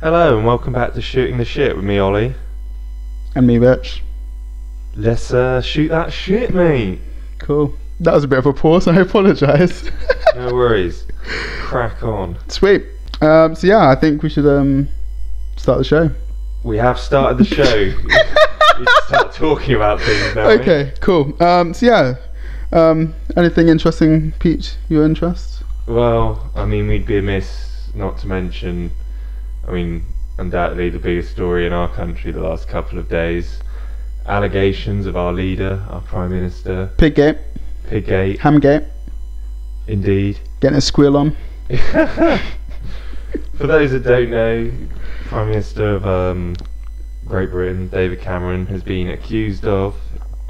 Hello and welcome back to Shooting the Shit with me, Ollie. And me, Rich. Let's shoot that shit, mate. Cool. That was a bit of a pause, I apologise. No worries. Crack on. Sweet. So yeah, I think we should start the show. We have started the show. We should start talking about things now. Okay, cool. So yeah, anything interesting piqued your interest? Well, I mean, we'd be amiss not to mention, undoubtedly the biggest story in our country the last couple of days. Allegations of our leader, our Prime Minister. Piggate. Hamgate. Indeed. Getting a squeal on. For those that don't know, Prime Minister of Great Britain, David Cameron, has been accused of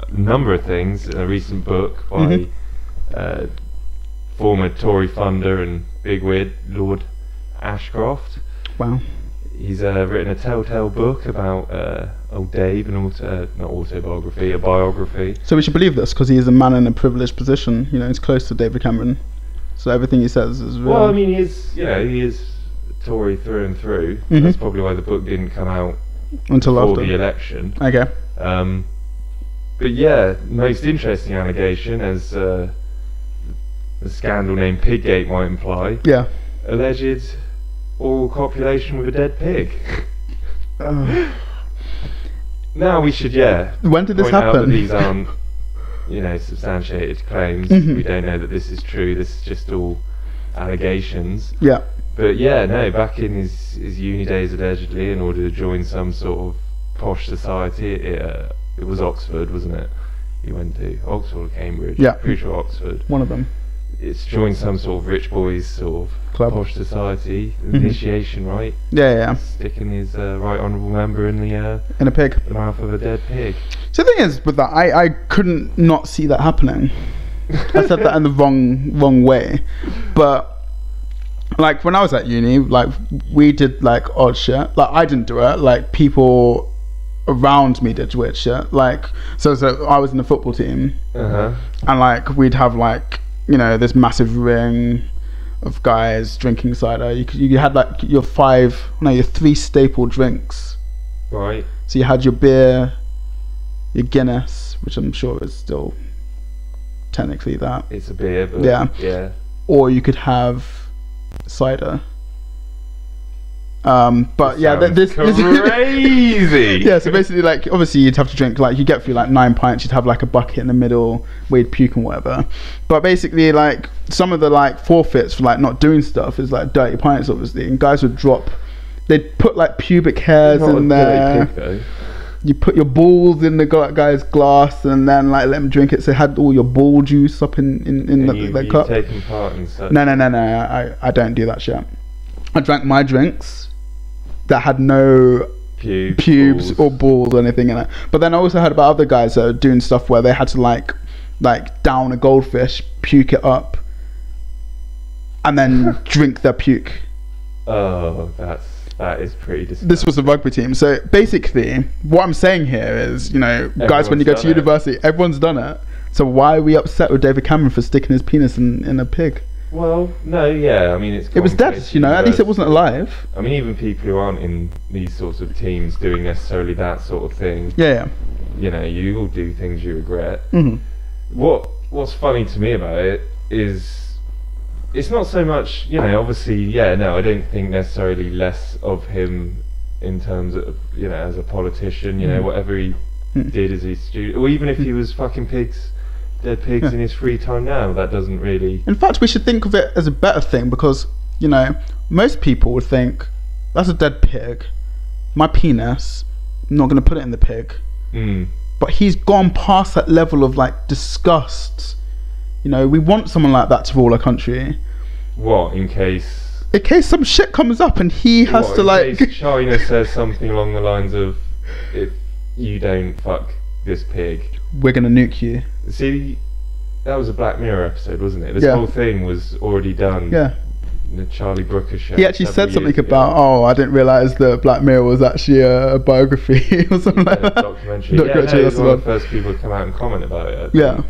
a number of things in a recent book by former Tory funder and bigwig Lord Ashcroft. Wow. He's written a telltale book about old Dave, not autobiography, a biography. So we should believe this because he is a man in a privileged position. You know, he's close to David Cameron, so everything he says is real. Well, I mean, he is Tory through and through. That's probably why the book didn't come out until before after the election. Okay. But yeah, most interesting allegation, as the scandal named Piggate might imply. Yeah. Alleged oral copulation with a dead pig. Now we should, When did this point out that happen? these aren't, substantiated claims. We don't know that this is true. This is just all allegations. Yeah. But back in his uni days, allegedly, in order to join some sort of posh society, it was Oxford, wasn't it? He went to Oxford or Cambridge. Yeah. Pretty sure Oxford. One of them. It's joined some sort of rich boys sort of Club. posh society, initiation, right? Yeah. Sticking his right honourable member in In a pig. the mouth of a dead pig. So the thing is with that, I couldn't not see that happening. I said that in the wrong way, but like when I was at uni, like we did like odd shit. Like I didn't do it. Like people around me did weird shit. Like so I was in the football team, and like we'd have like this massive ring of guys drinking cider. You had like your three staple drinks. Right. So you had your beer, your Guinness, which I'm sure is still technically that. It's a beer, but yeah. Or you could have cider. But this crazy. Yeah, so basically, like, obviously you'd have to drink, like, you get through like 9 pints, you'd have like a bucket in the middle where you'd puke and whatever. But basically, like, some of the like forfeits for like not doing stuff is like dirty pints, obviously, and guys would drop. They'd put like pubic hairs in there. Pig, though. You put your balls in the guy's glass and then like let him drink it. So it had all your ball juice up in the cup. Taking part in such. No. I don't do that shit. I drank my drinks that had no pubes or balls or anything in it. But then I also heard about other guys that are doing stuff where they had to like down a goldfish, puke it up, and then drink their puke. Oh, that is pretty disgusting. This was a rugby team. So basically, what I'm saying here is, guys, when you go to university, everyone's done it. So why are we upset with David Cameron for sticking his penis in a pig? Well, no, it was dead, at least it wasn't alive. I mean, even people who aren't in these sorts of teams doing necessarily that sort of thing. Yeah. You all do things you regret. What's funny to me about it is, it's not so much, obviously, I don't think necessarily less of him in terms of, as a politician, whatever he did as a student, or even if he was fucking dead pigs in his free time now, that doesn't really... In fact, we should think of it as a better thing because, most people would think, that's a dead pig, my penis, I'm not going to put it in the pig. But he's gone past that level of like disgust. We want someone like that to rule our country. What, in case some shit comes up and he has to like... in case China says something along the lines of, if you don't fuck this pig, we're gonna nuke you. See, that was a Black Mirror episode, wasn't it? This whole thing was already done. Yeah. The Charlie Brooker show. He actually said something about, I didn't realise that Black Mirror was actually a biography or something like that. Documentary. He was one of the first people to come out and comment about it. Yeah.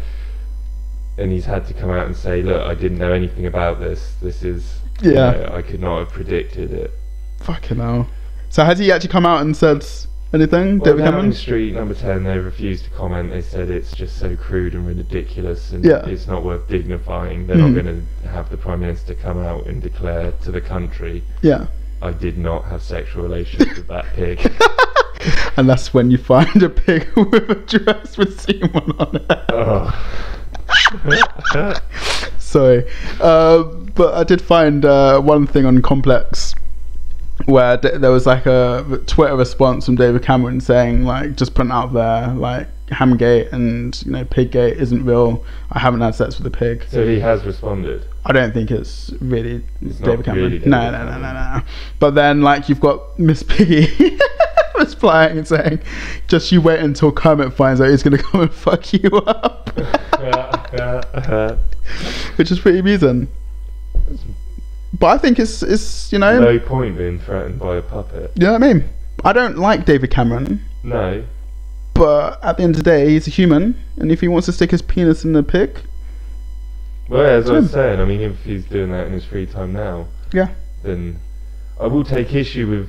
And he's had to come out and say, look, I didn't know anything about this. This is, I could not have predicted it. Fucking hell. So has he actually come out and said anything, well, David down Cameron? Street number 10, they refused to comment. They said it's just so crude and ridiculous, and it's not worth dignifying. They're not going to have the Prime Minister come out and declare to the country, I did not have sexual relations with that pig. And that's when you find a pig with a dress with semen on it. Sorry. But I did find one thing on Complex where there was like a Twitter response from David Cameron saying, like, just putting out there, like, Hamgate and, you know, Piggate isn't real. I haven't had sex with a pig. So he has responded? I don't think it's really David Cameron. Really No. But then, like, you've got Miss Piggy replying and saying, just you wait until Kermit finds out he's going to come and fuck you up. Which is pretty amusing. But I think it's you know, no point being threatened by a puppet. You know what I mean? I don't like David Cameron. No. But at the end of the day, he's a human, and if he wants to stick his penis in the pig, well, as I was saying, I mean, if he's doing that in his free time now, then I will take issue with,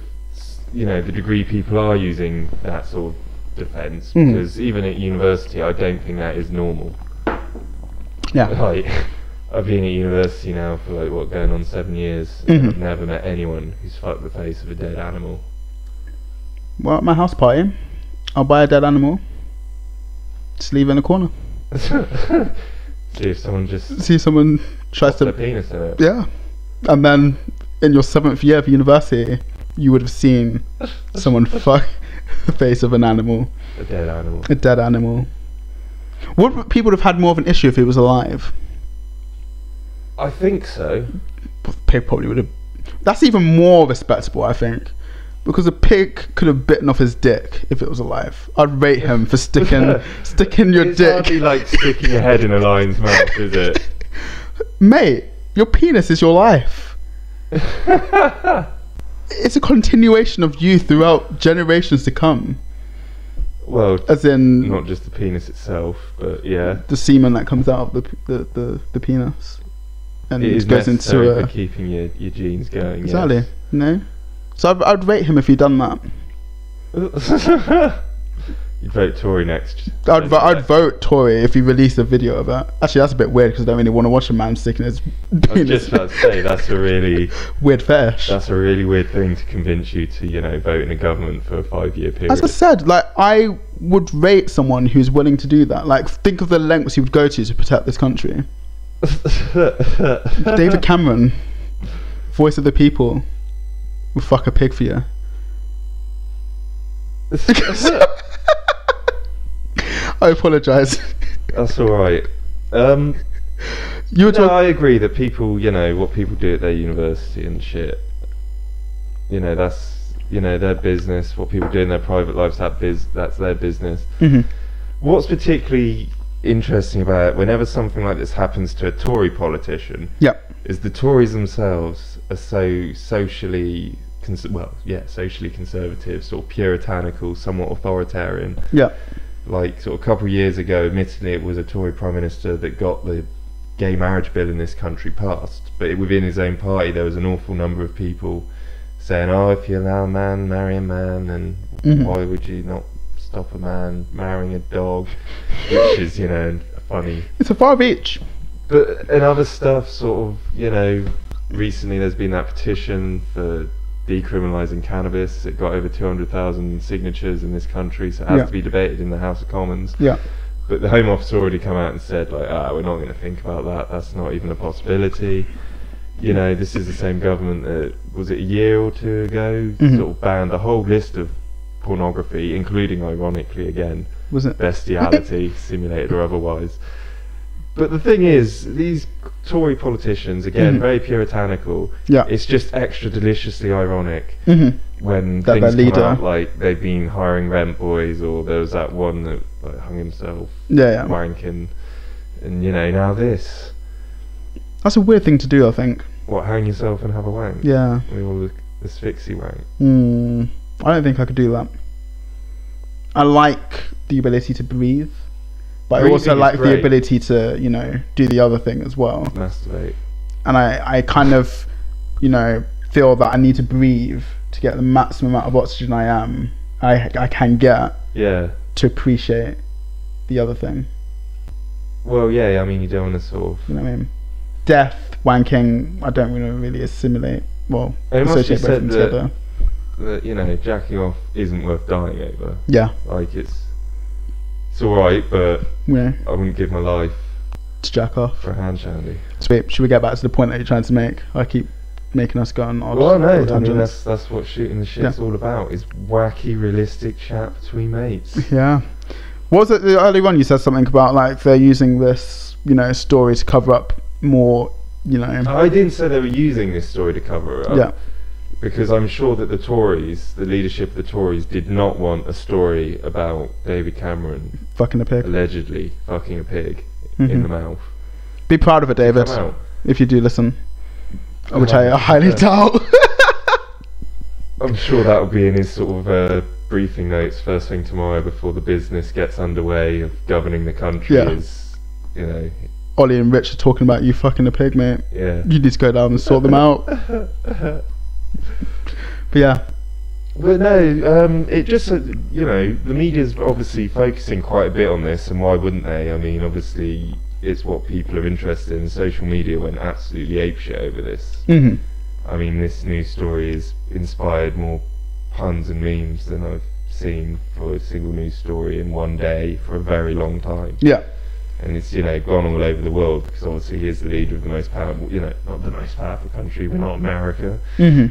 you know, the degree people are using that sort of defence, because even at university, I don't think that is normal. Like, I've been at university now for like, what, going on 7 years, and I've never met anyone who's fucked the face of a dead animal. Well, at my house party, I'll buy a dead animal, just leave it in a corner. See if someone tries to... their penis in it. Yeah. And then, in your 7th year of university, you would have seen someone fuck the face of an animal. A dead animal. A dead animal. Would people have had more of an issue if he was alive? I think so. They probably would have. That's even more respectable, I think, because a pig could have bitten off his dick if it was alive. I'd rate him for sticking your it's dick. It's hardly like sticking your head in a lion's mouth, is it? Mate, your penis is your life. It's a continuation of you throughout generations to come. Well, as in not just the penis itself, but yeah, the semen that comes out of the penis, and it goes into for keeping your genes going. Exactly. Yes. No. So I'd rate him if he'd done that. You'd vote Tory next. I'd vote Tory if he released a video of that. Actually, that's a bit weird because I don't really want to watch a man sticking his penis. I was just about to say, that's a really weird fetish. That's a really weird thing to convince you to, you know, vote in a government for a 5-year period. As I said, like, I would rate someone who's willing to do that. Like, think of the lengths he would go to protect this country. David Cameron, voice of the people, will fuck a pig for you. I apologise. That's alright. I agree that people, you know, what people do at their university and shit, you know, that's, you know, their business. What people do in their private lives, that's their business. What's particularly interesting about it, whenever something like this happens to a Tory politician, is the Tories themselves are so socially conservative, sort of puritanical, somewhat authoritarian. Like, sort of a couple of years ago, admittedly, it was a Tory Prime Minister that got the gay marriage bill in this country passed, but within his own party there was an awful number of people saying, oh, if you allow a man, marry a man, and why would you not stop a man marrying a dog? Which is, you know, funny. It's a far reach. But and other stuff, sort of, you know, recently there's been that petition for decriminalising cannabis. It got over 200,000 signatures in this country, so it has to be debated in the House of Commons. But the Home Office already come out and said, like, we're not going to think about that, that's not even a possibility. You know, this is the same government that, was it a year or two ago, sort of banned a whole list of pornography, including, ironically again, bestiality, simulated or otherwise. But the thing is, these Tory politicians, again, very puritanical, it's just extra deliciously ironic when things come out, like they've been hiring rent boys, or there was that one that like, hung himself wanking, and you know, now this. That's a weird thing to do, I think. What, hang yourself and have a wank? Yeah. We all asphyxie wank. I don't think I could do that. I like the ability to breathe. But I also like the ability to, you know, do the other thing as well. Masturbate. And I kind of, you know, feel that I need to breathe to get the maximum amount of oxygen I can get Yeah. to appreciate the other thing. Well, yeah, I mean, you don't want to sort of... You know what I mean? Death, wanking, I don't really assimilate, well, It must be associate both of them said together. that, you know, jacking off isn't worth dying over. Yeah. Like, it's alright, but Yeah. I wouldn't give my life To jack off. for a hand shandy. Sweet. Should we get back to the point that you're trying to make? I keep making us go on odd Well, no, I mean, tangents. that's what Shooting the Shit's all about, is wacky, realistic chat between mates. Yeah. What was it earlier on? You said something about like they're using this, you know, story to cover up more, you know. I didn't say they were using this story to cover it up. Yeah. Because I'm sure that the Tories, the leadership of the Tories, did not want a story about David Cameron Fucking a pig. allegedly fucking a pig in the mouth. Be proud of it, David, Come out. if you do listen. Oh, Which I highly yeah. doubt. I'm sure that will be in his sort of briefing notes first thing tomorrow before the business gets underway of governing the country. Yeah. Is, you know, Ollie and Rich are talking about you fucking a pig, mate. yeah. You need to go down and sort them out. But yeah. But no, it just, you know, the media's obviously focusing quite a bit on this, and why wouldn't they? I mean, obviously, it's what people are interested in. Social media went absolutely apeshit over this. Mhm. I mean, this news story has inspired more puns and memes than I've seen for a single news story in one day for a very long time. Yeah. And it's, you know, gone all over the world, because obviously he is the leader of the most powerful, you know, not the most powerful country, we're not America,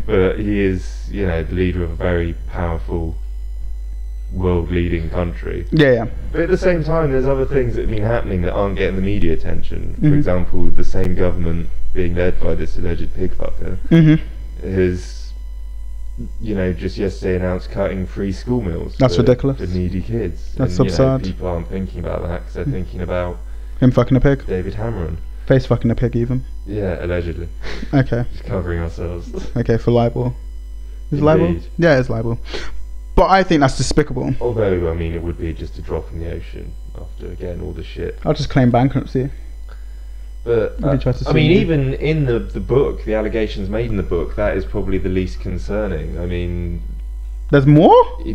but he is, you know, the leader of a very powerful world-leading country. Yeah, yeah. But at the same time, there's other things that have been happening that aren't getting the media attention. For Mhm. example, the same government being led by this alleged pig fucker has, you know, just yesterday announced cutting free school meals That's for ridiculous. needy kids. That's and, you know, absurd. people aren't thinking about that because they're thinking about Him fucking a pig. David Cameron. Face fucking a pig even. Yeah, allegedly. Okay. Just covering ourselves. Okay, for libel. Is it libel? Indeed. Yeah, it's libel. But I think that's despicable. Although, I mean, it would be just a drop in the ocean after, again, all the shit. I'll just claim bankruptcy. But, If he tries to I sue mean, me. even in the book, the allegations made in the book, that is probably the least concerning. I mean, There's more? he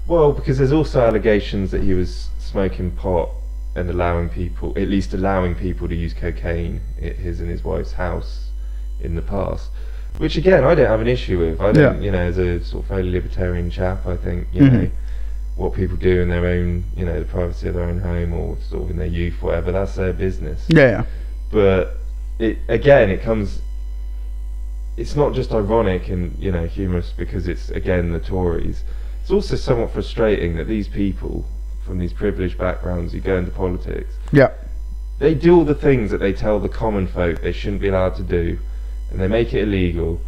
well, because there's also allegations that he was smoking pot and allowing people to use cocaine at his and his wife's house in the past. Which, again, I don't have an issue with. I don't, you know, as a sort of fairly libertarian chap, I think, you know, what people do in their own, you know, the privacy of their own home or sort of in their youth, whatever, that's their business. Yeah. But it's not just ironic and, you know, humorous because it's, again, the Tories. It's also somewhat frustrating that these people from these privileged backgrounds who go into politics, Yeah. they do all the things that they tell the common folk they shouldn't be allowed to do, and they make it illegal.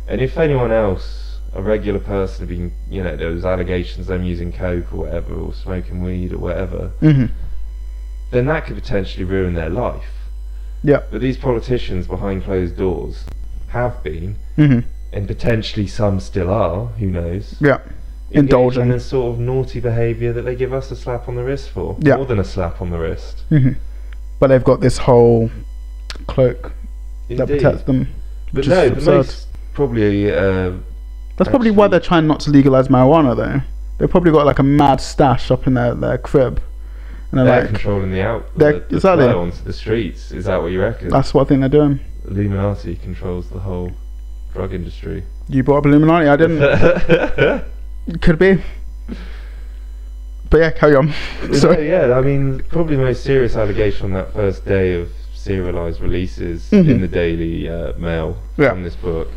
And if anyone else, a regular person, had been, you know, there was allegations of them using coke or whatever, or smoking weed or whatever, then that could potentially ruin their life. Yeah. But these politicians behind closed doors have been, and potentially some still are, who knows, Yeah. indulging in Indulging. the sort of naughty behaviour that they give us a slap on the wrist for. Yeah. More than a slap on the wrist. But they've got this whole cloak that Indeed. protects them. But which no, is the absurd. most probably... That's probably why actually- they're trying not to legalise marijuana though. They've probably got like a mad stash up in their crib. And they're like, controlling the exactly. flow onto the streets. Is that what you reckon? that's what I think they're doing. Illuminati controls the whole drug industry. You brought up Illuminati, I didn't. Could be. But yeah, carry on. So Sorry. yeah, I mean, probably the most serious allegation on that first day of serialised releases in the Daily Mail from this book,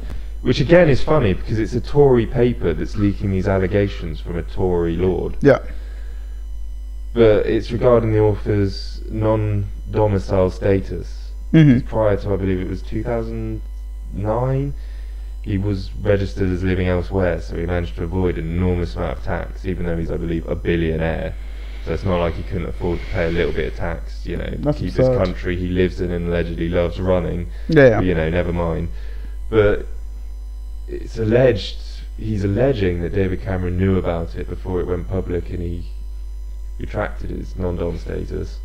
which again is funny because it's a Tory paper that's leaking these allegations from a Tory lord. Yeah. But it's regarding the author's non-domicile status. Prior to, I believe it was 2009, he was registered as living elsewhere, so he managed to avoid an enormous amount of tax, even though he's, I believe, a billionaire. So it's not like he couldn't afford to pay a little bit of tax, you know, to keep this absurd. country he lives in and allegedly loves running. Yeah. But, you know, never mind. But it's alleged, he's alleging that David Cameron knew about it before it went public and he retracted his non-dom status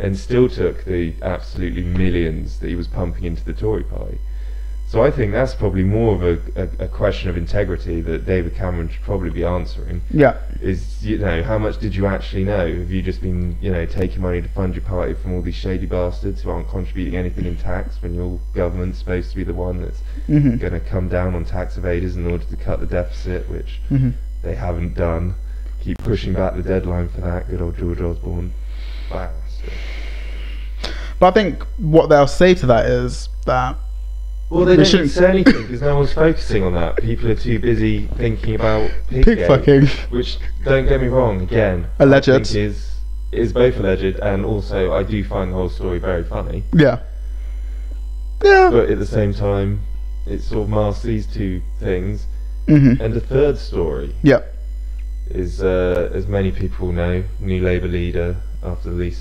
and still took the absolutely millions that he was pumping into the Tory party. So I think that's probably more of a question of integrity that David Cameron should probably be answering. Yeah. Is, you know, how much did you actually know? Have you just been, you know, taking money to fund your party from all these shady bastards who aren't contributing anything in tax when your government's supposed to be the one that's going to come down on tax evaders in order to cut the deficit, which they haven't done. Keep pushing back the deadline for that. Good old George Osborne. Bastard. But I think what they'll say to that is that. Well, they don't say anything because no one's focusing on that. People are too busy thinking about pig fucking. Which, don't get me wrong, again, alleged. I think is both alleged, and also I do find the whole story very funny. Yeah. Yeah. But at the same time, it sort of masks these two things. And the third story. Yep. Is, as many people know, new Labour leader after the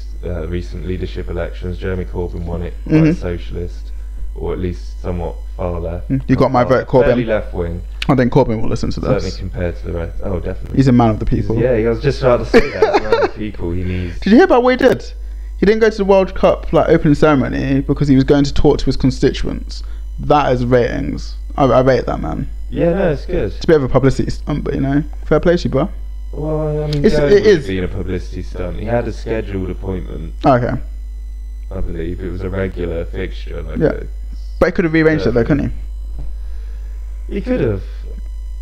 recent leadership elections, Jeremy Corbyn won it, quite socialist. Or at least somewhat far left. You got my vote, Corbyn. Fairly left wing. I think Corbyn will listen to this. Certainly compared to the rest. Oh, definitely. He's a man of the people. Yeah, I was just about to say that. He's a man of the people. He needs. Did you hear about what he did? He didn't go to the World Cup opening ceremony because he was going to talk to his constituents. That is ratings. I rate that, man. Yeah, no, it's good. It's a bit of a publicity stunt, but you know, fair play to you, bro. Well, I mean, it is being a publicity stunt. He had a scheduled appointment. Okay. I believe it was a regular fixture. But he could have rearranged it though, couldn't he? He could have.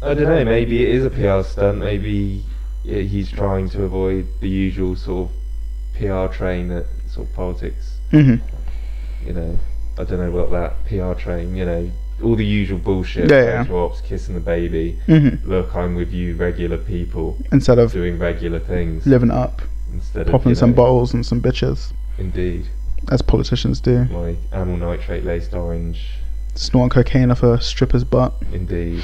I don't know, maybe it is a PR stunt, maybe he's trying to avoid the usual sort of PR train that sort of politics, you know, I don't know what that PR train, you know, all the usual bullshit, drops, kissing the baby, look, I'm with you regular people, instead of doing regular things, living up, instead popping some bottles and some bitches. Indeed. As politicians do. Like amyl nitrate laced orange. Snorting cocaine off a stripper's butt. Indeed.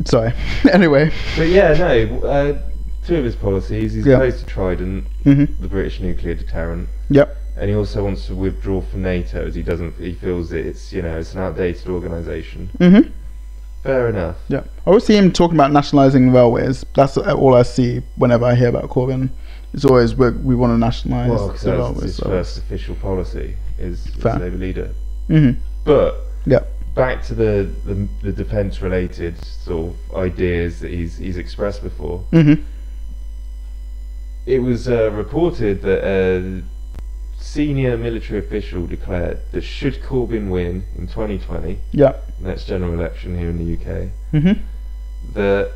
Sorry. Anyway. But yeah, no. Two of his policies. He's opposed to Trident, the British nuclear deterrent. Yep. And he also wants to withdraw from NATO, as he feels that it's, you know, it's an outdated organisation. Fair enough. Yeah. I always see him talking about nationalising railways. That's all I see whenever I hear about Corbyn. It's always we want to nationalise the railways. Well, his first official policy is Labour leader. But back to the defence related sort of ideas that he's expressed before. It was reported that a senior military official declared that should Corbyn win in 2020, next general election here in the UK, that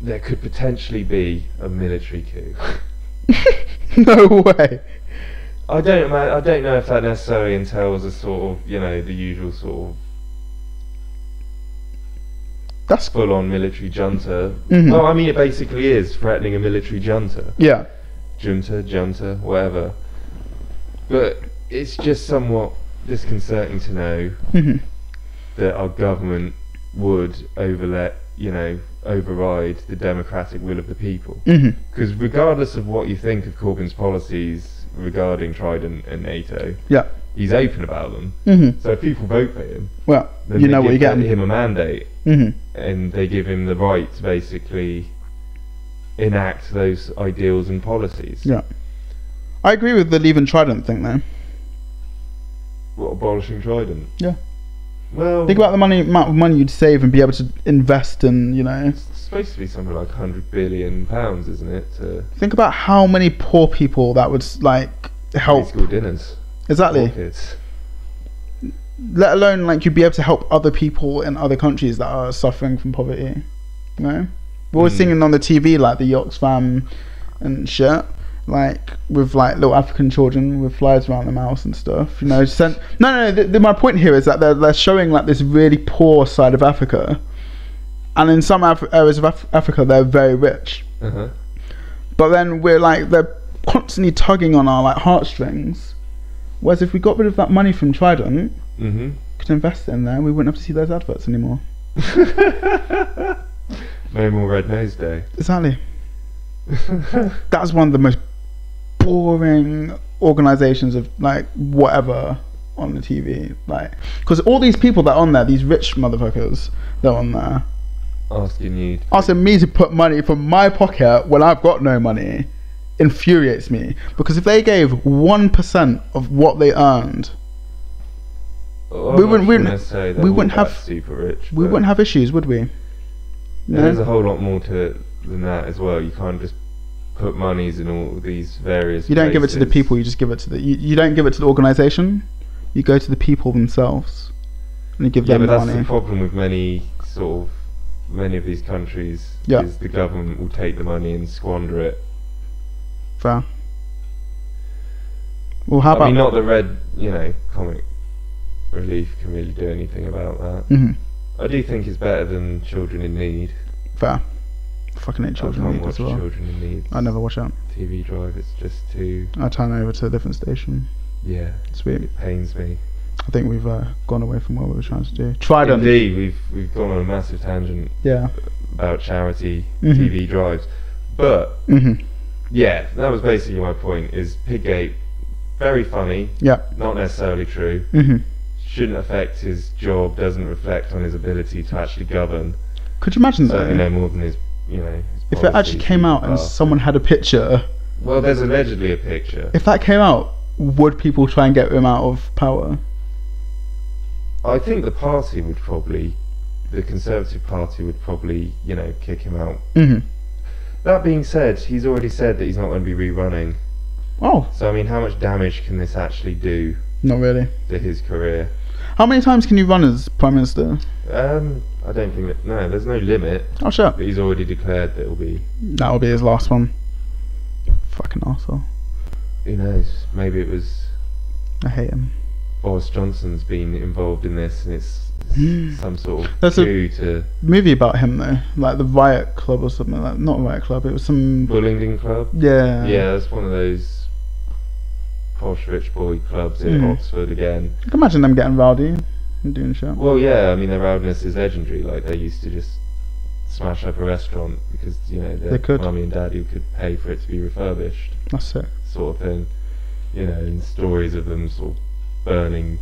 there could potentially be a military coup. No way. I don't know if that necessarily entails a sort of, you know, the usual sort of that's full-on military junta. Well, I mean, it basically is threatening a military junta. Yeah. Junta, whatever. But it's just somewhat disconcerting to know that our government would override the democratic will of the people. Because regardless of what you think of Corbyn's policies regarding Trident and NATO, he's open about them. So if people vote for him, well, then you know what you get. Him a mandate, and they give him the right to basically enact those ideals and policies. Yeah, I agree with the leaving Trident thing though. What, abolishing Trident? Yeah. Well, think about the amount of money you'd save and be able to invest in, you know. It's supposed to be something like £100 billion, isn't it? Think about how many poor people that would help. School dinners. Exactly. Poor kids. Let alone you'd be able to help other people in other countries that are suffering from poverty. You know, we're always seeing on the TV the Oxfam and shit. With little African children with flies around their mouths and stuff, you know. My point here is that they're showing this really poor side of Africa, and in some areas of Africa they're very rich. But then they're constantly tugging on our heartstrings. Whereas if we got rid of that money from Trident, could invest it in there, we wouldn't have to see those adverts anymore. No more Red Nose Day. Exactly. That's one of the most boring organisations of whatever on the TV, because all these people that are on there, these rich motherfuckers, they're on there asking me to put money from my pocket when I've got no money. Infuriates me, because if they gave 1% of what they earned we wouldn't have super rich. We wouldn't have issues, would we? No? There's a whole lot more to it than that as well. You can't just put monies in all these various. You don't places. give it to the people. You just give it to the. You don't give it to the organisation. You go to the people themselves, and you give them the money. Yeah, but that's the problem with many of these countries. Yeah. Is the government will take the money and squander it. Fair. Well, how about? I mean, not the Red, Comic Relief can really do anything about that. Mm-hmm. I do think it's better than Children in Need. Fair. Fucking hate Children in Need as well. Children in Need. I never watch that. TV Drive, it's just too. I turn over to a different station. Yeah. Sweet. It pains me. I think we've gone away from what we were trying to do. Trident. Indeed, we've gone on a massive tangent. Yeah. About charity TV drives, but yeah, that was basically my point. Is Piggate very funny? Yeah. Not necessarily true. Shouldn't affect his job. Doesn't reflect on his ability to actually govern. Could you imagine that? Certainly no more than his, his if it actually came out and someone had a picture. Well, there's allegedly a picture. If that came out, would people try and get him out of power? I think the Conservative Party would probably, kick him out. That being said, he's already said that he's not going to be rerunning. Oh. So, I mean, how much damage can this actually do? Not really. To his career. How many times can you run as Prime Minister? I don't think that... No, there's no limit. Oh, shit. But he's already declared that it'll be... That'll be his last one. Fucking arsehole. Who knows? Maybe it was... I hate him. Boris Johnson's been involved in this, and it's some sort of There's coup to... movie about him, though. Like the Riot Club or something like that. Not Riot Club, it was some... Bullingdon Club? Yeah. Yeah, that's one of those posh rich boy clubs in Oxford again. I can imagine them getting rowdy and doing shit. Well, yeah, I mean, their rowdiness is legendary. Like, they used to just smash up a restaurant because, their mummy and daddy could pay for it to be refurbished. That's it. Sort of thing. And stories of them sort of burning,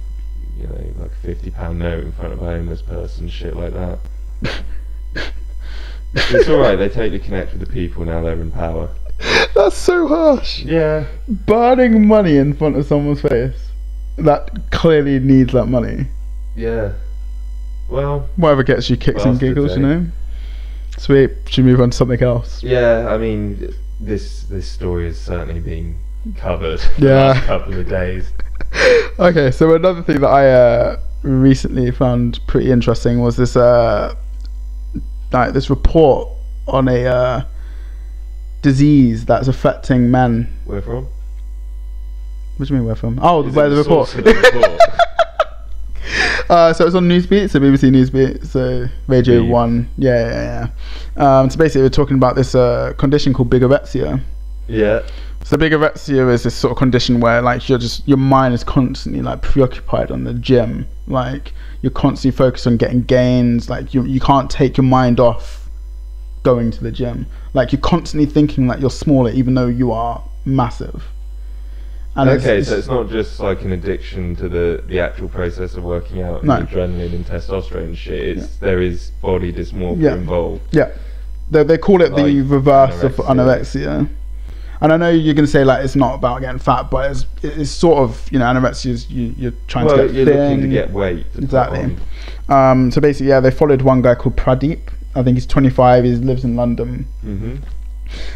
like a £50 note in front of a homeless person, shit like that. It's alright, they totally connect with the people now they're in power. That's so harsh. Yeah. Burning money in front of someone's face that clearly needs that money. Yeah. Well, whatever gets you kicks and giggles, Sweet. Should we move on to something else? Yeah, I mean, this story has certainly been covered the last couple of days. Okay, so another thing that I recently found pretty interesting was this this report on a disease that's affecting men. Where from? What do you mean where from? Oh, where the report. So it's on Newsbeat, so BBC Newsbeat, so Radio 1. Yeah. So basically we're talking about this condition called bigorexia. Yeah. So bigorexia is this sort of condition where like your mind is constantly like preoccupied on the gym. Like you're constantly focused on getting gains. Like you can't take your mind off going to the gym. Like you're constantly thinking that you're smaller even though you are massive. And okay, so it's not just like an addiction to the actual process of working out and adrenaline and testosterone and shit. There is body dysmorphia involved. Yeah. They call it the reverse of anorexia. And I know you're going to say like it's not about getting fat, but it's sort of, anorexia is you're trying to get you're thin. Looking to get weight. Exactly. So basically, they followed one guy called Pradeep. I think he's 25. He lives in London.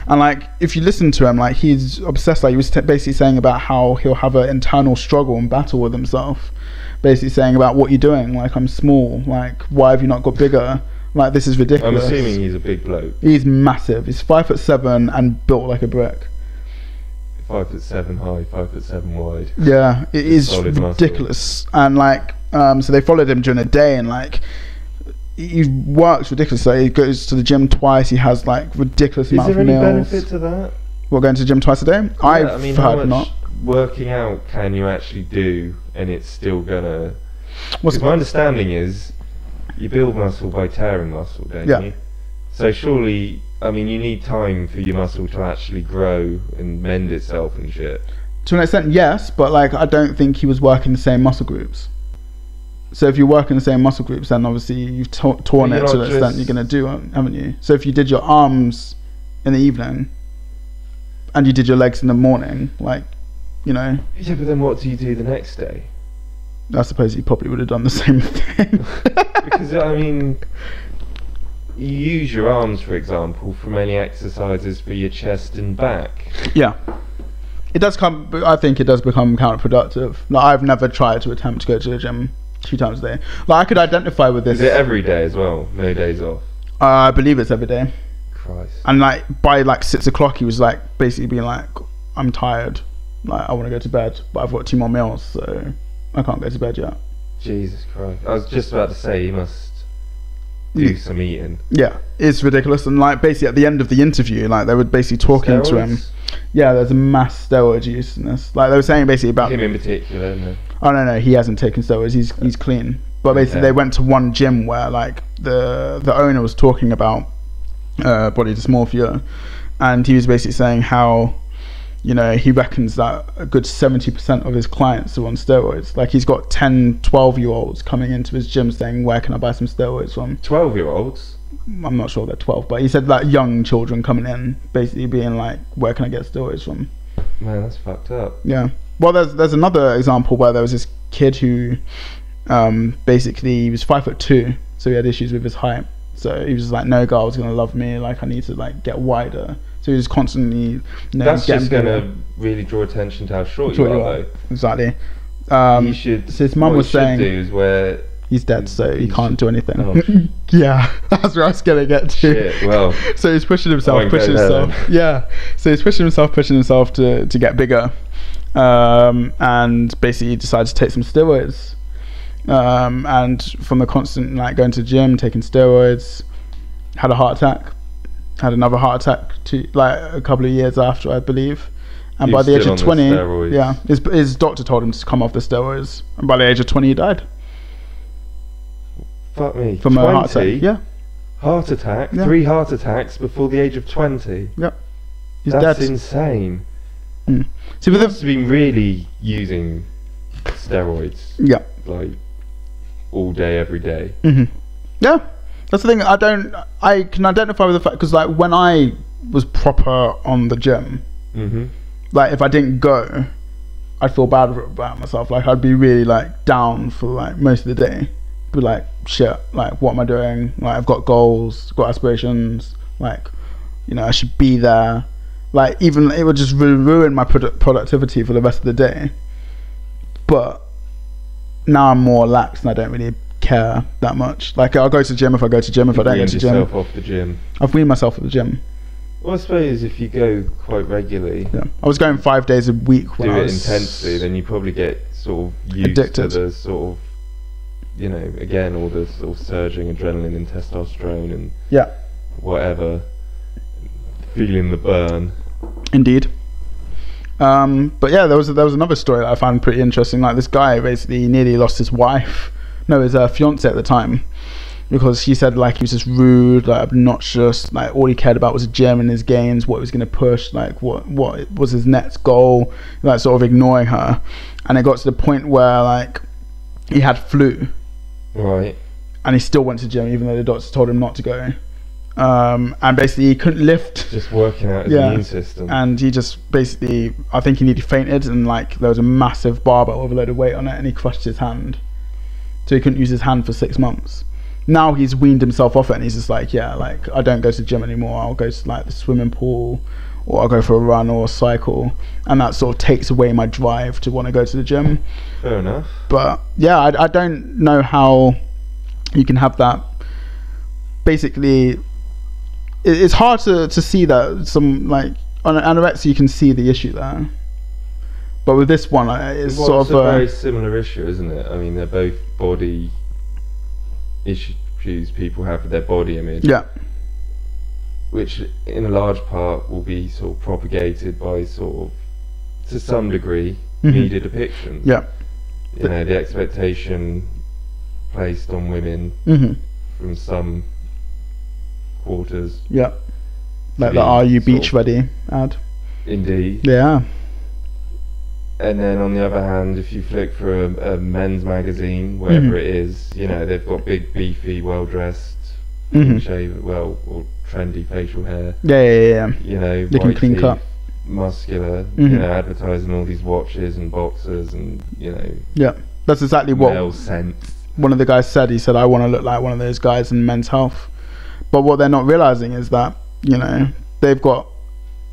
And like, if you listen to him, like he's obsessed. Like he was basically saying about how he'll have an internal struggle and battle with himself. Basically saying about what you're doing. Like I'm small. Like why have you not got bigger? Like this is ridiculous. I'm assuming he's a big bloke. He's massive. He's 5'7" and built like a brick. 5'7" high, 5'7" wide. Yeah, it is ridiculous. Muscle. And like, so they followed him during the day, and like, he works ridiculous. So he goes to the gym twice. He has like ridiculous amount of meals. Is there any benefit to that? What, going to the gym twice a day? Yeah, I've heard how much not. Working out can you actually do, and it's still gonna? Because my understanding is, you build muscle by tearing muscle, don't you? So surely, I mean, you need time for your muscle to actually grow and mend itself and shit. To an extent, yes, but like I don't think he was working the same muscle groups. So if you work in the same muscle groups, then obviously you've torn it to the extent you're going to do it, haven't you? So if you did your arms in the evening and you did your legs in the morning, like, Yeah, but then what do you do the next day? I suppose he probably would have done the same thing. Because I mean, you use your arms, for example, for many exercises for your chest and back. Yeah, it does come. I think it does become counterproductive. Like, I've never tried to attempt to go to the gym 2 times a day. Like, I could identify with this. Is it every day as well? No days off? I believe it's every day. Christ. And like by like 6 o'clock, he was like basically being like, "I'm tired. Like, I want to go to bed, but I've got 2 more meals, so I can't go to bed yet." Jesus Christ! I was just about to say, you must do some eating. Yeah, it's ridiculous. And like basically at the end of the interview, like they were basically talking to him. Yeah, there's a mass steroid use in this. Like they were saying basically about him in particular. No. Oh no, he hasn't taken steroids. He's clean. But basically they went to one gym where like the owner was talking about body dysmorphia, and he was basically saying how, you know, he reckons that a good 70% of his clients are on steroids. Like he's got 10, 12-year-olds coming into his gym saying, "Where can I buy some steroids from?" 12-year-olds? I'm not sure they're 12, but he said that young children coming in basically being like, "Where can I get steroids from?" Man, that's fucked up. Yeah. Well, there's another example where there was this kid who basically he was 5'2", so he had issues with his height. So he was like, "No girl's gonna love me. Like I need to like get wider." So he was constantly, you know, that's just gonna really draw attention to how short you are, though. Exactly. He should. So his mum was saying, do is where he's dead, so he can't do anything. Oh. Yeah, that's where I was gonna get to. Shit, well. So he's pushing himself. Yeah. So he's pushing himself to get bigger, and basically he decided to take some steroids. And from the constant like going to the gym, taking steroids, had a heart attack. Had another heart attack like a couple of years after, I believe. And by the age of 20, yeah, his doctor told him to come off the steroids. And by the age of 20, he died. Fuck me. From 20? A heart attack. Yeah. Heart attack? Yeah. 3 heart attacks before the age of 20? Yep. He's That's dead. insane. Mm. So he must have been really using steroids. Yeah. Like all day, every day. Mm-hmm. Yeah. That's the thing. I can identify with the fact, because like when I was proper on the gym, like if I didn't go, I'd feel bad about myself. Like I'd be really like down for like most of the day. Be like, shit, like what am I doing? Like I've got goals, got aspirations. Like, you know, I should be there. Like even it would just ruin my productivity for the rest of the day. But now I'm more lax and I don't really care that much. Like I'll go to the gym if I go to the gym. If I don't go to the gym, yourself off the gym. I've weaned myself at the gym. Well, I suppose if you go quite regularly, yeah, I was going 5 days a week when do I it was intensely, then you probably get sort of used addicted to the sort of, you know, again all the sort of surging adrenaline and testosterone and whatever, feeling the burn. Indeed. But yeah, there was another story that I found pretty interesting. Like this guy basically nearly lost his wife. No, his fiance at the time, because he said like he was just rude, like obnoxious. Like all he cared about was the gym and his gains, what he was going to push, like what was his next goal. Like sort of ignoring her, and it got to the point where like he had flu, right, and he still went to the gym even though the doctors told him not to go. And basically he couldn't lift. Just working out his immune system. And he just basically, I think he nearly fainted, and like there was a massive barbell with a load of weight on it, and he crushed his hand. So he couldn't use his hand for 6 months. Now he's weaned himself off it, and he's just like, yeah, like I don't go to the gym anymore. I'll go to like the swimming pool, or I'll go for a run or a cycle, and that sort of takes away my drive to want to go to the gym. Fair enough. But yeah, I don't know how you can have that. Basically, it's hard to see that some like on anorexia you can see the issue there. But with this one, it's sort of a very similar issue, isn't it? I mean, they're both body issues people have with their body image. Yeah. Which, in a large part, will be sort of propagated by sort of, to some degree, media depictions. Yeah. You know, the expectation placed on women from some quarters. Yeah. Like the "Are you beach ready" ad. Indeed. Yeah. And then on the other hand, if you flick through a men's magazine, wherever it is, you know, they've got big, beefy, well-dressed, shaved, or trendy facial hair. Yeah. You know, looking clean cut, muscular. You know, advertising all these watches and boxers, and you know, That's exactly what male sense. One of the guys said. He said, I want to look like one of those guys in Men's Health. But what they're not realizing is that, you know, they've got...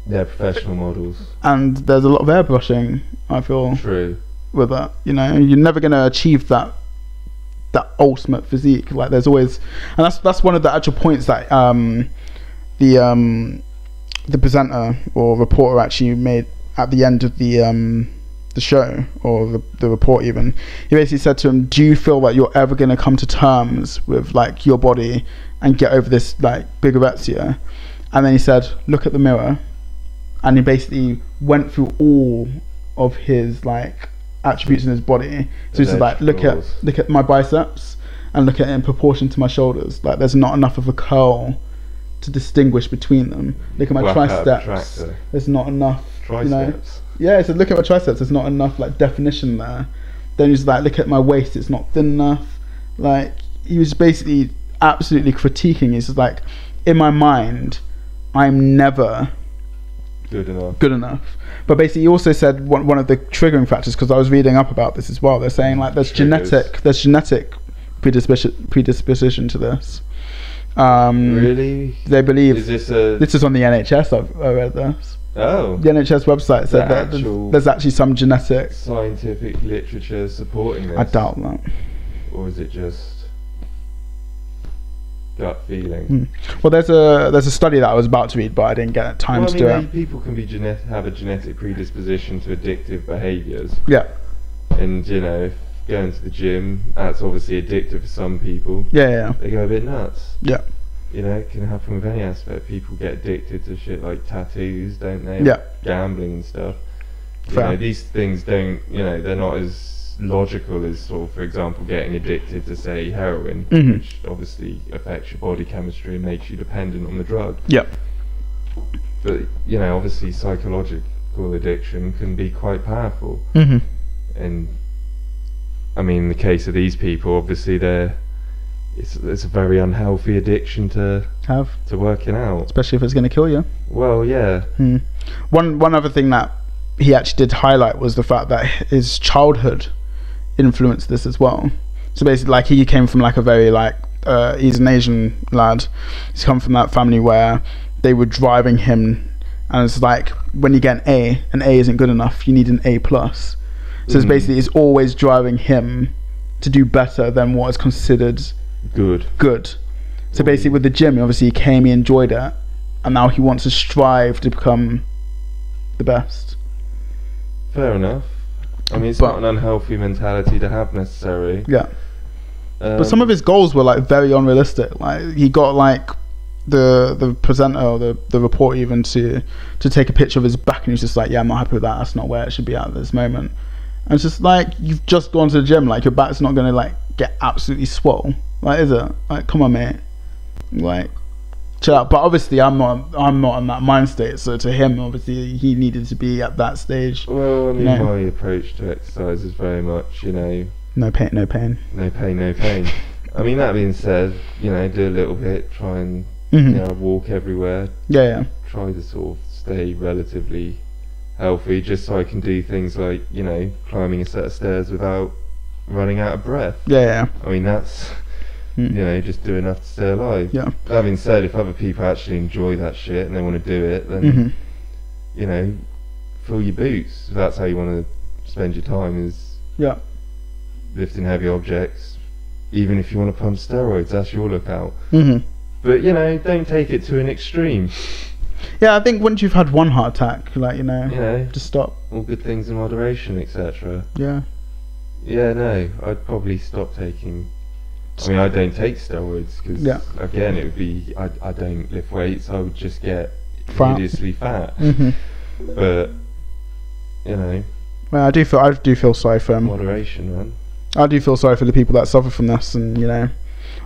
They're professional models. And there's a lot of airbrushing, I feel. True. With that, you know, you're never going to achieve that ultimate physique. Like, there's always... And that's one of the actual points that the presenter or reporter actually made at the end of the show, or the report even. He basically said to him, do you feel that you're ever going to come to terms with like your body and get over this like bigorexia? And then he said, look at the mirror. And he basically went through all of his like attributes in his body. So he's like, look at my biceps and look at it in proportion to my shoulders. Like, there's not enough of a curl to distinguish between them. Look at my triceps. There's not enough. Triceps. You know? Yeah, he said, look at my triceps. There's not enough like definition there. Then he's like, look at my waist. It's not thin enough. Like, he was basically absolutely critiquing. He's just like, in my mind, I'm never good enough. But basically, he also said one of the triggering factors, because I was reading up about this as well. They're saying like there's genetic predisposition to this. Really? They believe. Is this is on the NHS. I read this. Oh. The NHS website said that there's actually some genetic scientific literature supporting this. I doubt that. Or is it just gut feeling? Well, there's a study that I was about to read, but I didn't get time to do it. People can be have a genetic predisposition to addictive behaviours. Yeah. And you know, if going to the gym, that's obviously addictive for some people. Yeah. They go a bit nuts. Yeah. You know, it can happen with any aspect. People get addicted to shit like tattoos, don't they? Yeah. Gambling and stuff. You Fair. know, these things don't, you know, they're not as logical as, sort of, for example, getting addicted to, say, heroin, which obviously affects your body chemistry and makes you dependent on the drug. Yeah. But, you know, obviously psychological addiction can be quite powerful. And, I mean, in the case of these people, obviously it's a very unhealthy addiction to working out, especially if it's going to kill you. Well, yeah. One other thing that he actually did highlight was the fact that his childhood influenced this as well. So basically, like, he came from like a very like he's an Asian lad. He's come from that family where they were driving him, and it's like, when you get an A isn't good enough. You need an A plus. So it's basically, it's always driving him to do better than what is considered good. So basically, with the gym, obviously he came, he enjoyed it, and now he wants to strive to become the best. Fair enough. I mean, it's not an unhealthy mentality to have necessarily. Yeah. But some of his goals were like very unrealistic. Like, he got like the presenter or the reporter even to take a picture of his back, and he was just like, yeah, I'm not happy with that. That's not where it should be at this moment. And it's just like, you've just gone to the gym. Like, your back's not going to like get absolutely swole. Like, is it? Like, come on, mate. Like, chill out. But obviously, I'm not in that mind state. So to him, obviously, he needed to be at that stage. Well, I mean, my approach to exercise is very much, you know, no pain, no pain. No pain, no pain. I mean, that being said, you know, do a little bit, try and you know, walk everywhere. Yeah. Try to sort of stay relatively healthy, just so I can do things like, you know, climbing a set of stairs without running out of breath. Yeah. I mean, that's you know, just do enough to stay alive. Yeah. That being said, if other people actually enjoy that shit and they want to do it, then you know, fill your boots. If that's how you want to spend your time, is lifting heavy objects. Even if you want to pump steroids, that's your lookout. But you know, don't take it to an extreme. Yeah, I think once you've had one heart attack, like, you know, just stop. All good things in moderation, etc. Yeah. Yeah, no, I'd probably stop taking. I mean, I don't take steroids because, again, it would be, I don't lift weights. I would just get hideously fat. But you know, well, I do feel sorry for him. Moderation, man. I do feel sorry for the people that suffer from this, and you know,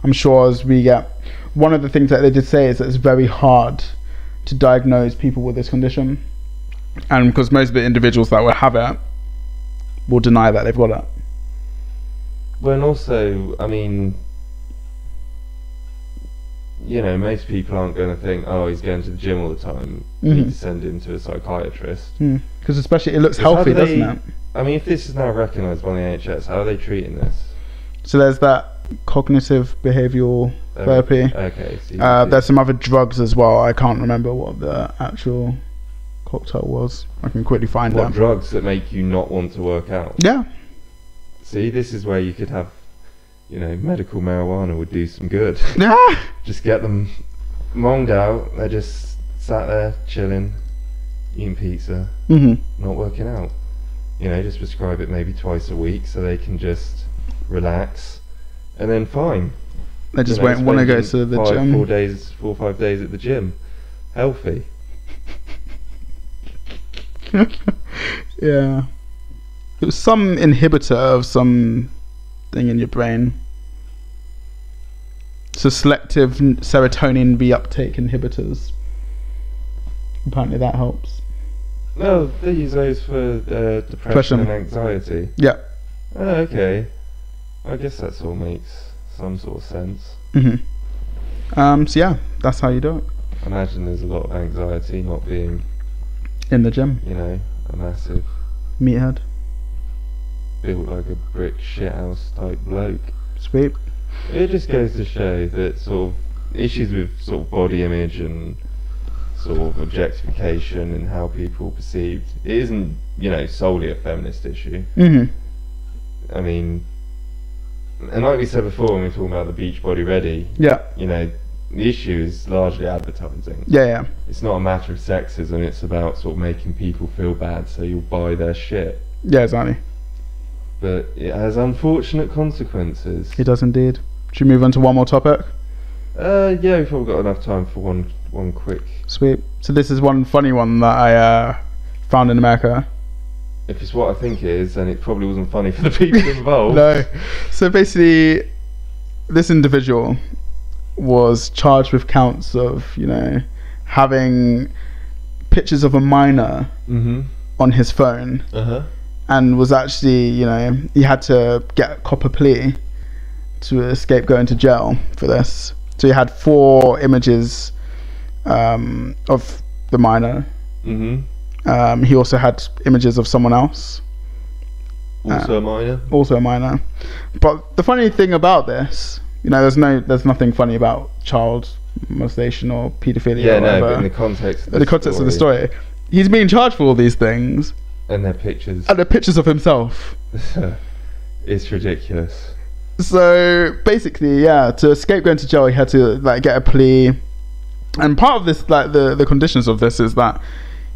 I'm sure as we get, one of the things that they did say is that it's very hard to diagnose people with this condition, and because most of the individuals that will have it will deny that they've got it. Well, and also, I mean, you know, most people aren't going to think, oh, he's going to the gym all the time. You need to send him to a psychiatrist. Because especially, it looks healthy, doesn't it? I mean, if this is now recognised by the NHS, how are they treating this? So there's that cognitive behavioural therapy. Okay. So there's some other drugs as well. I can't remember what the actual cocktail was. I can quickly find out. What drugs that make you not want to work out? Yeah. See, this is where you could have, medical marijuana would do some good. Yeah. Just get them monged out. They're just sat there chilling, eating pizza, not working out. Just prescribe it maybe twice a week so they can just relax, and then fine. They just won't want to go to the gym. 4 or 5 days at the gym, healthy. Yeah. It was some inhibitor of some thing in your brain. So selective serotonin reuptake inhibitors. Apparently that helps. No, they use those for depression and anxiety. Yeah. Oh, okay. I guess that all makes some sort of sense. So yeah, that's how you do it. I imagine there's a lot of anxiety not being in the gym. A massive meathead, built like a brick shithouse type bloke. Sweet. It just goes to show that sort of issues with sort of body image and sort of objectification and how people are perceived, it isn't solely a feminist issue. I mean, and like we said before when we were talking about the Beach Body Ready, the issue is largely advertising. Yeah. It's not a matter of sexism, it's about sort of making people feel bad so you'll buy their shit. Yeah, exactly. But it has unfortunate consequences. It does indeed. Should we move on to one more topic? Yeah, we've probably got enough time for one quick. Sweet. So this is one funny one that I found in America. If it's what I think it is, then it probably wasn't funny for the people involved. No. So basically, this individual was charged with counts of, having pictures of a minor on his phone, and was actually, he had to get a copper plea to escape going to jail for this. So he had 4 images of the minor. He also had images of someone else. Also a minor. But the funny thing about this, there's nothing funny about child molestation or paedophilia. Yeah, or whatever. but in the context of the story, he's being charged for all these things. And they're pictures. And they're pictures of himself. It's ridiculous. So basically, to escape going to jail, he had to get a plea. And part of this, the conditions of this is that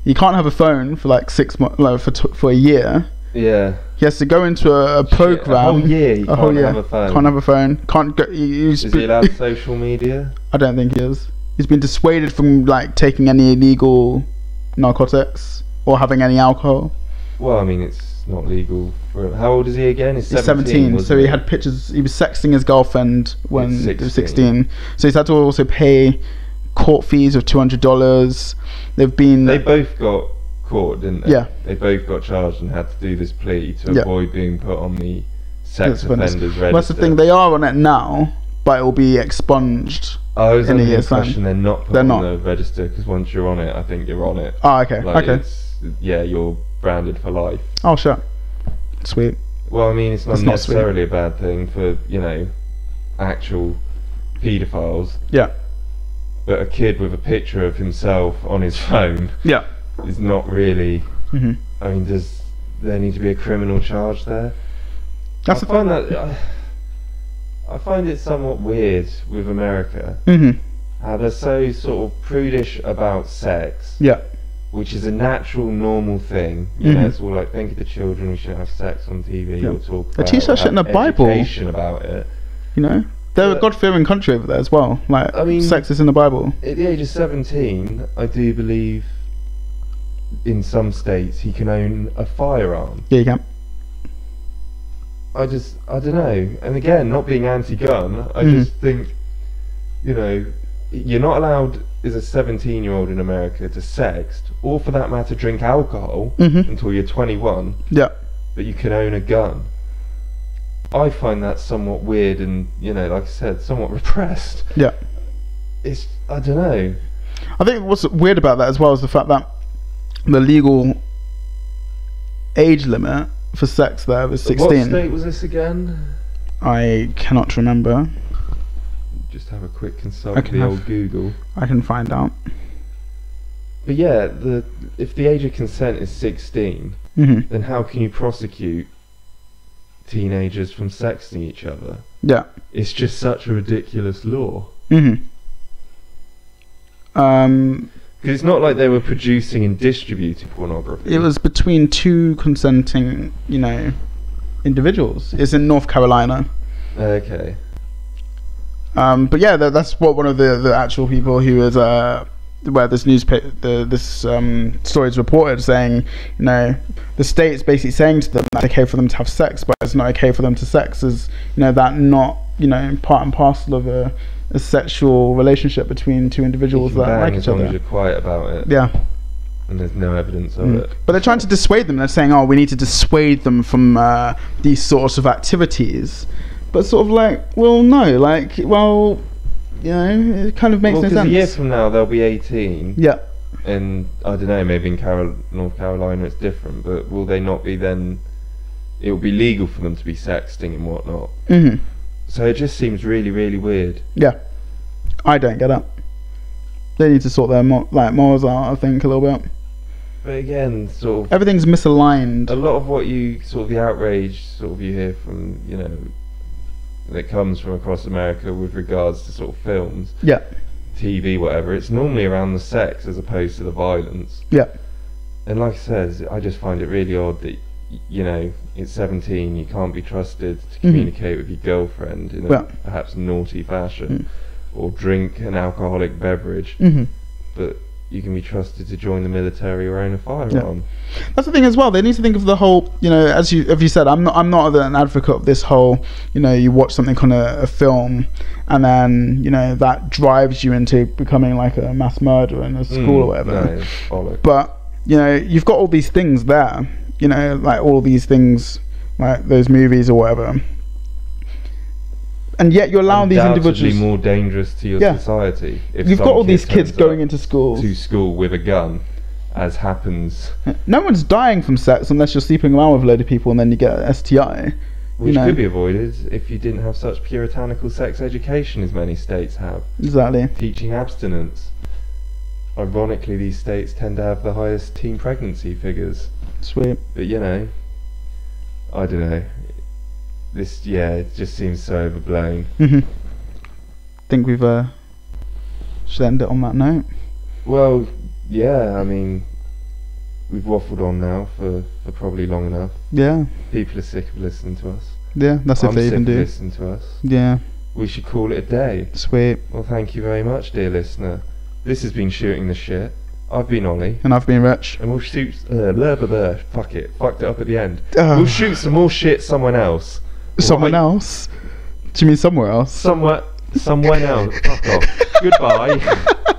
he can't have a phone for 6 months, for a year. Yeah. He has to go into a program. A whole year. He can't have a phone. Can't have a phone. Can't go. Is he allowed social media? I don't think he is. He's been dissuaded from taking any illegal narcotics or having any alcohol. Well, I mean, it's not legal for him. How old is he again? He's 17. So he had pictures. He was sexting his girlfriend when he was 16. So he's had to also pay court fees of $200. They both got caught, didn't they? Yeah. They both got charged and had to do this plea to avoid being put on the sex offenders register. Well, that's the thing. They are on it now, but it will be expunged. I was in under a the year's time. impression they're not put on the register, because once you're on it, I think you're on it. Oh, okay. Okay. You're branded for life. Oh, sure. Sweet. Well, I mean, it's not necessarily a bad thing for, actual paedophiles. Yeah. But a kid with a picture of himself on his phone is not really... I mean, does there need to be a criminal charge there? I find it somewhat weird with America. How they're so sort of prudish about sex. Yeah. Which is a natural, normal thing. It's all think of the children, we shouldn't have sex on TV or talk about it. They teach that shit in the Bible. Education about it. They're a God-fearing country over there as well. I mean, sex is in the Bible. At the age of 17, I do believe in some states he can own a firearm. Yeah, you can. I don't know. And again, not being anti-gun, I just think, you're not allowed as a 17-year-old in America to sext, or for that matter drink alcohol, until you're 21. Yeah. But you can own a gun. I find that somewhat weird and, like I said, somewhat repressed. Yeah. I don't know. I think what's weird about that as well is the fact that the legal age limit for sex there was 16. What state was this again? I cannot remember. Just have a quick consult with the old Google. I can find out. But yeah, if the age of consent is 16, then how can you prosecute teenagers from sexting each other? Yeah. It's just such a ridiculous law. Because it's not like they were producing and distributing pornography. it was between two consenting, individuals. It's in North Carolina. Okay. But yeah, that's what one of the actual people who was where this newspaper this story is reported, saying the state's basically saying to them that it's okay for them to have sex, but it's not okay for them to sex. Is that not part and parcel of a sexual relationship between two individuals that like each as long other? as you're quiet about it. Yeah. And there's no evidence of it. But they're trying to dissuade them. They're saying, we need to dissuade them from these sorts of activities. But sort of it kind of makes no sense. Because a year from now they'll be 18. Yeah. And I don't know, maybe in North Carolina it's different, but will they not be then? It will be legal for them to be sexting and whatnot. So it just seems really, really weird. Yeah. I don't get it. They need to sort their morals out, I think, a little bit. But again, sort of everything's misaligned. A lot of what the outrage you hear from, that comes from across America with regards to sort of films, TV, whatever, it's normally around the sex as opposed to the violence. Yeah. And like I said, I just find it really odd that it's 17, you can't be trusted to communicate with your girlfriend in a perhaps naughty fashion, or drink an alcoholic beverage, but you can be trusted to join the military or own a firearm. That's the thing as well. They need to think of the whole, as you said, I'm not an advocate of this whole, you watch something on a film and then, that drives you into becoming like a mass murderer in a school or whatever. No, but, you've got all these things there, like all these things, like those movies or whatever. And yet you're allowing these individuals more dangerous to your society. If you've got all these kids going into school with a gun, as happens. No one's dying from sex unless you're sleeping around with a load of people and then you get an STI. Which could be avoided if you didn't have such puritanical sex education as many states have. Exactly. Teaching abstinence. Ironically, these states tend to have the highest teen pregnancy figures. Sweet. But I don't know. This, it just seems so overblown. Think we've should end it on that note. Well, I mean, we've waffled on now for probably long enough. Yeah. People are sick of listening to us. Yeah, that's if they even do. Listen to us. Yeah. We should call it a day. Sweet. Well, thank you very much, dear listener. This has been Shooting the Shit. I've been Ollie. And I've been Rich. And we'll shoot... Fuck it. Fucked it up at the end. We'll shoot some more shit someone else. Someone else? Do you mean somewhere else? Somewhere else. Fuck off. Goodbye.